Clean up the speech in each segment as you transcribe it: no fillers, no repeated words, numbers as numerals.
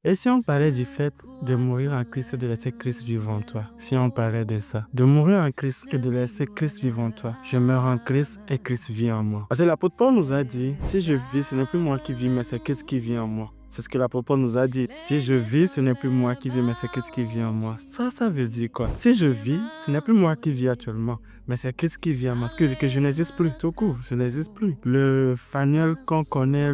Et si on parlait du fait de mourir en Christ et de laisser Christ vivre en toi? Si on parlait de ça, de mourir en Christ et de laisser Christ vivre en toi. Je meurs en Christ et Christ vit en moi. Parce que l'apôtre Paul nous a dit, si je vis, ce n'est plus moi qui vis, mais c'est Christ qui vit en moi. C'est ce que l'apôtre Paul nous a dit. Si je vis, ce n'est plus moi qui vis, mais c'est Christ qui vit en moi. Ça veut dire quoi? Si je vis, ce n'est plus moi qui vis actuellement, mais c'est Christ qui vit en moi. Ce que je n'existe plus. Tout court, je n'existe plus. Le Faniel qu'on connaît,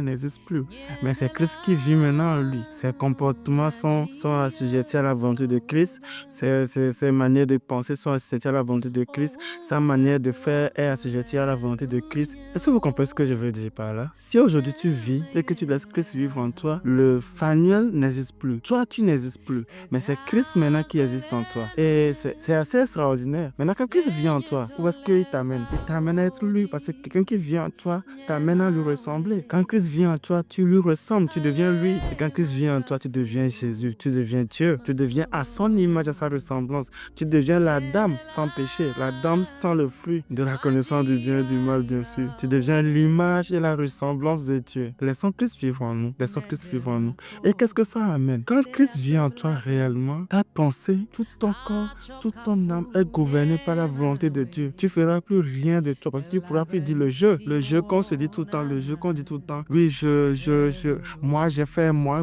n'existe plus. Mais c'est Christ qui vit maintenant en lui. Ses comportements sont assujettis à la volonté de Christ. Ses manières de penser sont assujetties à la volonté de Christ. Sa manière de faire est assujettie à la volonté de Christ. Est-ce que vous comprenez ce que je veux dire par là? Si aujourd'hui tu vis et que tu laisses Christ vivre en toi, le Faniel n'existe plus. Toi, tu n'existes plus. Mais c'est Christ maintenant qui existe en toi. Et c'est assez extraordinaire. Maintenant, quand Christ vit en toi, où est-ce qu'il t'amène? Il t'amène à être lui. Parce que quelqu'un qui vit en toi t'amène à lui ressembler. Quand Christ vient en toi, tu lui ressembles, tu deviens lui. Et quand Christ vient en toi, tu deviens Jésus, tu deviens Dieu. Tu deviens à son image, à sa ressemblance. Tu deviens la dame sans péché, la dame sans le fruit de la connaissance du bien et du mal, bien sûr. Tu deviens l'image et la ressemblance de Dieu. Laissons Christ vivre en nous. Laissons Christ vivre en nous. Et qu'est-ce que ça amène? Quand Christ vient en toi réellement, ta pensée, tout ton corps, toute ton âme est gouvernée par la volonté de Dieu. Tu ne feras plus rien de toi parce que tu ne pourras plus dire le jeu. Le jeu qu'on se dit tout le temps, le jeu qu'on dit tout le temps. Oui, moi, j'ai fait moi.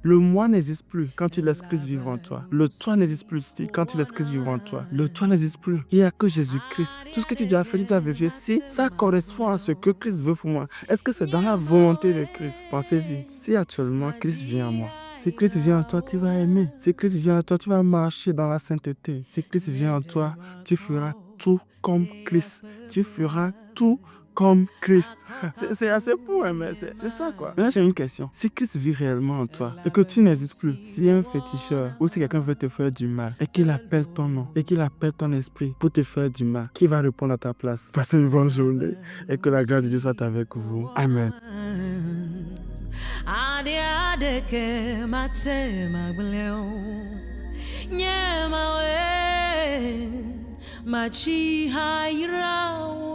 Le moi n'existe plus quand tu laisses Christ vivre en toi. Le toi n'existe plus quand tu laisses Christ vivre en toi. Le toi n'existe plus. Il n'y a que Jésus-Christ. Tout ce que tu as fait, tu as vérifié. Si ça correspond à ce que Christ veut pour moi, est-ce que c'est dans la volonté de Christ? Pensez-y. Si actuellement Christ vient en moi, si Christ vient en toi, tu vas aimer. Si Christ vient en toi, tu vas marcher dans la sainteté. Si Christ vient en toi, tu feras tout comme Christ. Tu feras tout comme Christ. C'est assez fou, hein, mais c'est ça, quoi. Maintenant, j'ai une question. Si Christ vit réellement en toi et que tu n'existes plus, si un féticheur ou si quelqu'un veut te faire du mal et qu'il appelle ton nom et qu'il appelle ton esprit pour te faire du mal, qui va répondre à ta place? Passez une bonne journée et que la grâce de Dieu soit avec vous. Amen. Machi haira